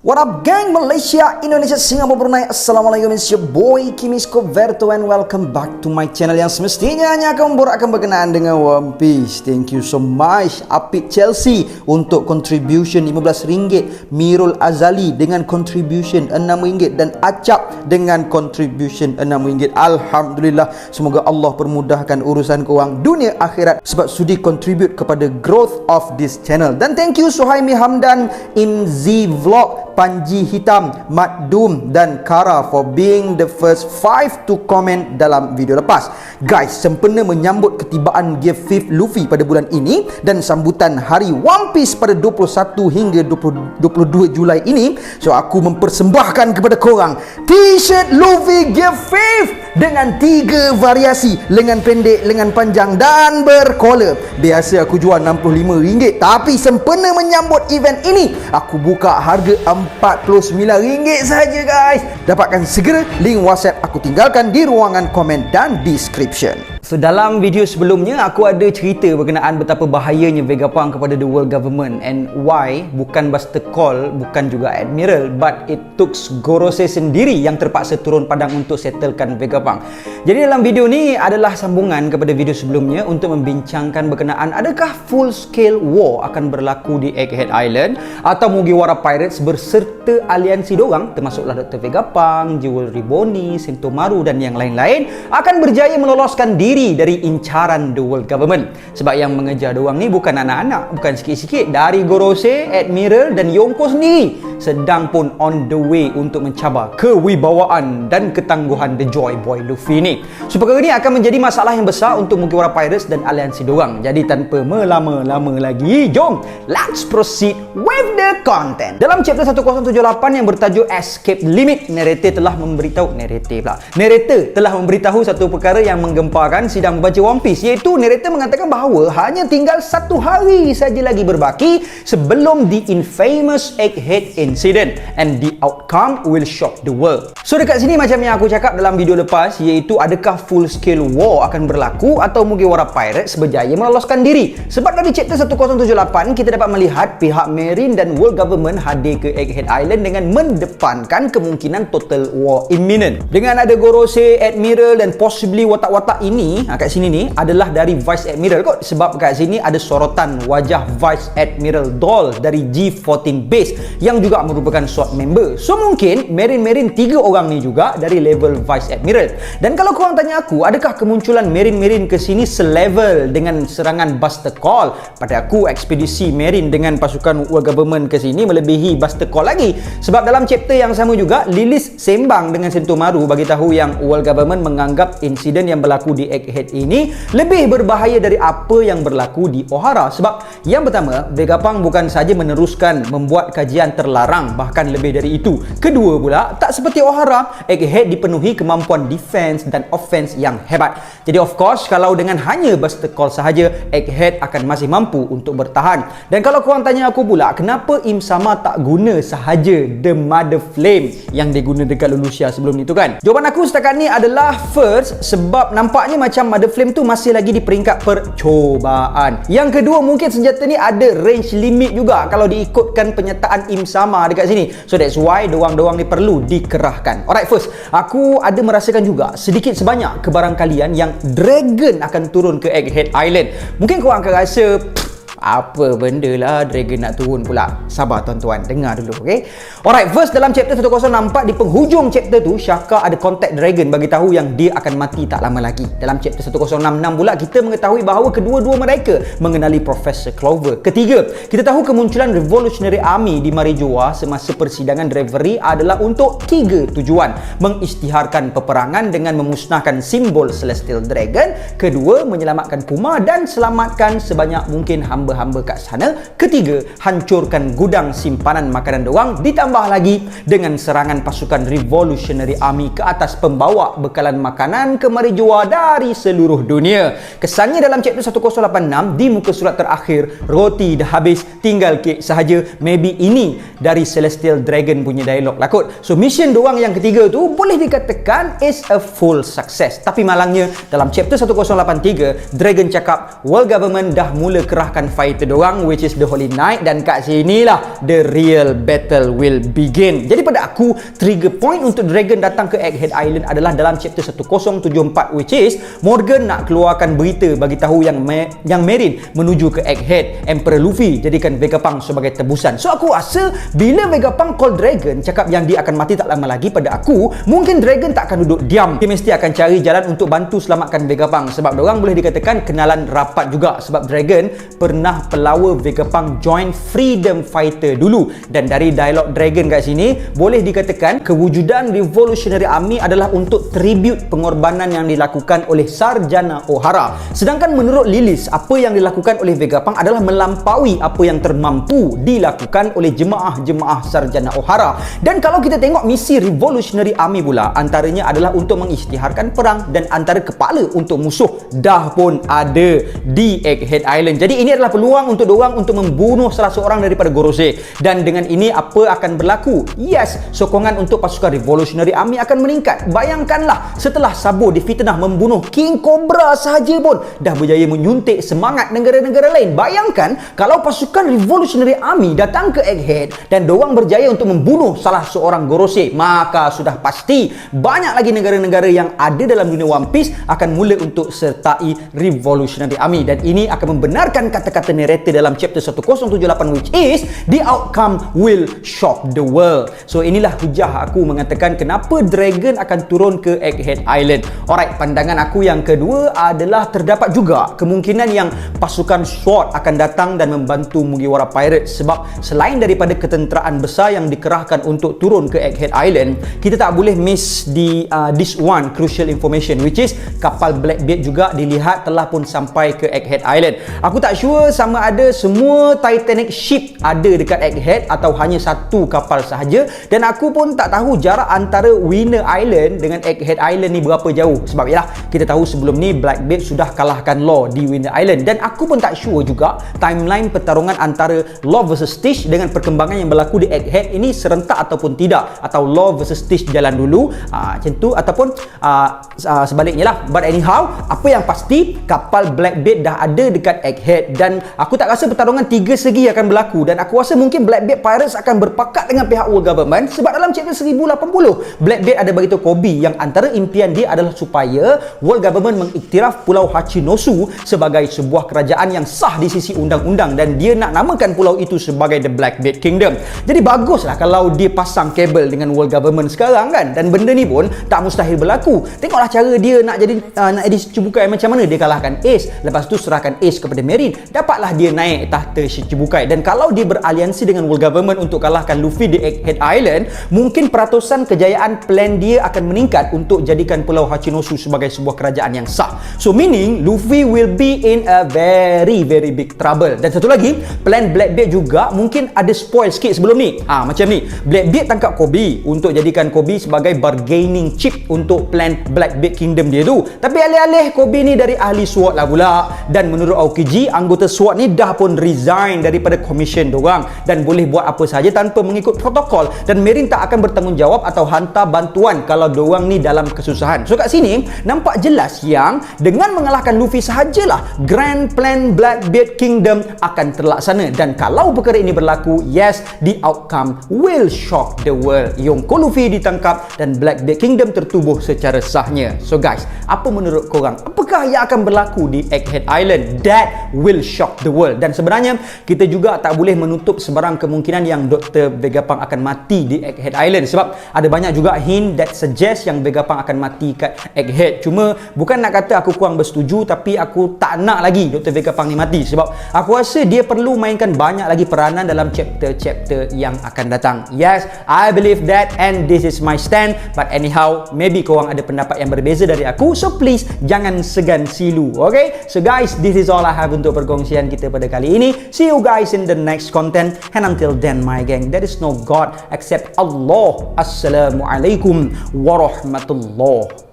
What up gang, Malaysia, Indonesia, Singapura, Brunei. Assalamualaikum, it's your boy Kimisko Verto and welcome back to my channel yang semestinya hanya akan memborakkan berkenaan dengan One Piece. Thank you so much Apit Chelsea untuk contribution RM15, Mirul Azali dengan contribution RM6 dan Acap dengan contribution RM6. Alhamdulillah, semoga Allah permudahkan urusan korang dunia akhirat sebab sudi contribute kepada growth of this channel. Dan thank you Suhaimi Hamdan, Imzi Vlog, Panji Hitam, Mat Doom dan Kara for being the first 5 to comment dalam video lepas. Guys, sempena menyambut ketibaan Gear 5 Luffy pada bulan ini dan sambutan Hari One Piece pada 21 hingga 22 Julai ini, so aku mempersembahkan kepada korang T-shirt Luffy Gear 5 dengan 3 variasi, lengan pendek, lengan panjang dan berkollar. Biasa aku jual RM65, tapi sempena menyambut event ini aku buka harga RM49 saja guys. Dapatkan segera link WhatsApp aku tinggalkan di ruangan komen dan description. So dalam video sebelumnya aku ada cerita berkenaan betapa bahayanya Vegapunk kepada the world government and why bukan Buster Call, bukan juga Admiral, but it took Gorosei sendiri yang terpaksa turun padang untuk settlekan Vegapunk. Jadi dalam video ni adalah sambungan kepada video sebelumnya untuk membincangkan berkenaan adakah full scale war akan berlaku di Egghead Island atau Mugiwara Pirates berserta aliansi dorang termasuklah Dr. Vegapunk, Jewelry Bonnie, Sentomaru dan yang lain-lain akan berjaya meloloskan diri dari incaran the world government. Sebab yang mengejar diorang ni bukan anak-anak, bukan sikit-sikit, dari Gorosei, Admiral dan Yonko sendiri sedang pun on the way untuk mencabar kewibawaan dan ketangguhan the Joy Boy Luffy ni. So perkara ni akan menjadi masalah yang besar untuk Mugiwara Pirates dan aliansi diorang. Jadi tanpa melama-lama lagi, jom let's proceed with the content. Dalam chapter 1078 yang bertajuk Escape Limit, narrator telah memberitahu satu perkara yang menggemparkan sidang membaca One Piece, iaitu narrator mengatakan bahawa hanya tinggal 1 hari saja lagi berbaki sebelum the infamous Egghead incident and the outcome will shock the world. So dekat sini macam yang aku cakap dalam video lepas, iaitu adakah full scale war akan berlaku atau Mugiwara Pirates berjaya meloloskan diri. Sebab dari chapter 1078 kita dapat melihat pihak Marine dan world government hadir ke Egghead Island dengan mendepankan kemungkinan total war imminent. Dengan ada Gorosei, Admiral dan possibly watak-watak ini kat sini ni adalah dari Vice Admiral kot, sebab kat sini ada sorotan wajah Vice Admiral Doll dari G14 base yang juga merupakan SWORD member. So mungkin Marine 3 orang ni juga dari level Vice Admiral. Dan kalau korang tanya aku, adakah kemunculan Marine ke sini selevel dengan serangan Buster Call? Pada aku, ekspedisi Marine dengan pasukan world government ke sini melebihi Buster Call lagi. Sebab dalam chapter yang sama juga, Lilis sembang dengan Sentomaru bagi tahu yang world government menganggap insiden yang berlaku di Egghead ini lebih berbahaya dari apa yang berlaku di Ohara. Sebab yang pertama, Vegapunk bukan saja meneruskan membuat kajian terlarang, bahkan lebih dari itu. Kedua pula, tak seperti Ohara, Egghead dipenuhi kemampuan defense dan offense yang hebat. Jadi of course, kalau dengan hanya Buster Call sahaja, Egghead akan masih mampu untuk bertahan. Dan kalau korang tanya aku pula, kenapa Im Sama tak guna sahaja The Mother Flame yang diguna dekat Lelouch sebelum ni tu kan? Jawapan aku setakat ni adalah first, sebab nampaknya macam Mother Flame tu masih lagi di peringkat percobaan. Yang kedua, mungkin senjata ni ada range limit juga kalau diikutkan penyataan Im Sama dekat sini. So that's why doang-doang ni perlu dikerahkan. Alright, first, aku ada merasakan juga sedikit sebanyak kebarangkalian yang Dragon akan turun ke Egghead Island. Mungkin korang akan rasa apa benda lah Dragon nak turun pula. Sabar tuan-tuan, dengar dulu, okay? Alright, first dalam chapter 1064 di penghujung chapter tu, Shaka ada contact Dragon bagi tahu yang dia akan mati tak lama lagi. Dalam chapter 1066 pula kita mengetahui bahawa kedua-dua mereka mengenali Professor Clover. Ketiga, kita tahu kemunculan Revolutionary Army di Marijoa semasa persidangan Reverie adalah untuk 3 tujuan: mengisytiharkan peperangan dengan memusnahkan simbol Celestial Dragon, kedua, menyelamatkan Puma dan selamatkan sebanyak mungkin hamba-hamba kat sana, ketiga, hancurkan gudang simpanan makanan doang, ditambah lagi dengan serangan pasukan Revolutionary Army ke atas pembawa bekalan makanan ke Marijoa dari seluruh dunia. Kesannya dalam chapter 1086 di muka surat terakhir, roti dah habis, tinggal kek sahaja. Maybe ini dari Celestial Dragon punya dialog lah kot. So mission doang yang ketiga tu boleh dikatakan is a full success. Tapi malangnya dalam chapter 1083 Dragon cakap world government dah mula kerahkan fighter dorang, which is the Holy Knight, dan kat sinilah the real battle will begin. Jadi pada aku, trigger point untuk Dragon datang ke Egghead Island adalah dalam chapter 1074, which is Morgan nak keluarkan berita bagi tahu yang Marine menuju ke Egghead. Emperor Luffy jadikan Vegapunk sebagai tebusan. So aku rasa bila Vegapunk call Dragon cakap yang dia akan mati tak lama lagi, pada aku mungkin Dragon tak akan duduk diam. Dia mesti akan cari jalan untuk bantu selamatkan Vegapunk, sebab diorang boleh dikatakan kenalan rapat juga, sebab Dragon pernah pelawa Vegapunk join Freedom Fighter dulu. Dan dari dialog Dragon kat sini boleh dikatakan kewujudan Revolutionary Army adalah untuk tribute pengorbanan yang dilakukan oleh Sarjana Ohara. Sedangkan menurut Lilis, apa yang dilakukan oleh Vegapunk adalah melampaui apa yang termampu dilakukan oleh jemaah-jemaah Sarjana Ohara. Dan kalau kita tengok misi Revolutionary Army pula, antaranya adalah untuk mengisytiharkan perang, dan antara kepala untuk musuh dah pun ada di Egghead Island. Jadi ini adalah peluang untuk diorang untuk membunuh salah seorang daripada Gorosei. Dan dengan ini apa akan berlaku? Yes, sokongan untuk pasukan Revolutionary Army akan meningkat. Bayangkanlah, setelah Sabo difitnah membunuh King Cobra sahaja pun dah berjaya menyuntik semangat negara-negara lain. Bayangkan kalau pasukan Revolutionary Army datang ke Egghead dan diorang berjaya untuk membunuh salah seorang Gorosei, maka sudah pasti banyak lagi negara-negara yang ada dalam dunia One Piece akan mula untuk sertai Revolutionary Army. Dan ini akan membenarkan kata-kata narrator dalam chapter 1078, which is the outcome will shock the world. So inilah hujah aku mengatakan kenapa Dragon akan turun ke Egghead Island. Alright, pandangan aku yang kedua adalah terdapat juga kemungkinan yang pasukan SWORD akan datang dan membantu Mugiwara Pirates, sebab selain daripada ketenteraan besar yang dikerahkan untuk turun ke Egghead Island, kita tak boleh miss this one crucial information, which is kapal Blackbeard juga dilihat telah pun sampai ke Egghead Island. Aku tak sure sama ada semua Titanic ship ada dekat Egghead atau hanya satu kapal sahaja, dan aku pun tak tahu jarak antara Winner Island dengan Egghead Island ni berapa jauh, sebab yalah kita tahu sebelum ni Blackbeard sudah kalahkan Law di Winner Island. Dan aku pun tak sure juga timeline pertarungan antara Law versus Stitch dengan perkembangan yang berlaku di Egghead ini serentak ataupun tidak, atau Law versus Stitch jalan dulu macam tu, ataupun sebaliknya lah. But anyhow, apa yang pasti kapal Blackbeard dah ada dekat Egghead, dan aku tak rasa pertarungan tiga segi akan berlaku, dan aku rasa mungkin Blackbeard Pirates akan berpakat dengan pihak World Government, sebab dalam chapter 1080 Blackbeard ada beritahu Kobe yang antara impian dia adalah supaya World Government mengiktiraf Pulau Hachinosu sebagai sebuah kerajaan yang sah di sisi undang-undang, dan dia nak namakan pulau itu sebagai The Blackbeard Kingdom. Jadi baguslah kalau dia pasang kabel dengan World Government sekarang kan, dan benda ni pun tak mustahil berlaku. Tengoklah cara dia nak jadi Shichibukai macam mana dia kalahkan Ace, lepas tu serahkan Ace kepada Marine, dapatlah dia naik tahta Shichibukai. Dan kalau dia beraliansi dengan World Government untuk kalahkan Luffy di Egghead Island, mungkin peratusan kejayaan plan dia akan meningkat untuk jadikan Pulau Hachinosu sebagai sebuah kerajaan yang sah. So meaning Luffy will be in a very big trouble. Dan satu lagi, plan Blackbeard juga mungkin ada spoil sikit sebelum ni. Macam ni, Blackbeard tangkap Kobe untuk jadikan Kobe sebagai bargaining chip untuk plan Blackbeard Kingdom dia tu. Tapi alih-alih Kobe ni dari ahli SWORD lah pula, dan menurut Aokiji, anggota SWORD ni dah pun resign daripada commission dorang dan boleh buat apa saja tanpa mengikut protokol, dan Marine tak akan bertanggungjawab atau hantar bantuan kalau dorang ni dalam kesusahan. So kat sini nampak jelas yang dengan mengalahkan Luffy sahajalah grand plan Blackbeard Kingdom akan terlaksana. Dan kalau perkara ini berlaku, yes, the outcome will shock the world. Yonko Luffy ditangkap dan Blackbeard Kingdom tertubuh secara sahnya. So guys, apa menurut korang? Apakah yang akan berlaku di Egghead Island? That will shock the world. Dan sebenarnya kita juga tak boleh menutup sebarang kemungkinan yang Dr. Vegapunk akan mati di Egghead Island, sebab ada banyak juga hint that suggest yang Vegapunk akan mati kat Egghead. Cuma bukan nak kata aku kurang bersetuju, tapi aku tak nak lagi Dr. Vegapunk ni mati, sebab aku rasa dia perlu mainkan banyak lagi peranan dalam chapter-chapter yang akan datang. Yes, I believe that, and this is my stand. But anyhow, maybe korang ada pendapat yang berbeza dari aku, so please jangan segan silu. Okay, so guys, this is all I have untuk perkongsian kita pada kali ini. See you guys in the next content, and until then my gang, there is no God except Allah. Assalamualaikum warahmatullahi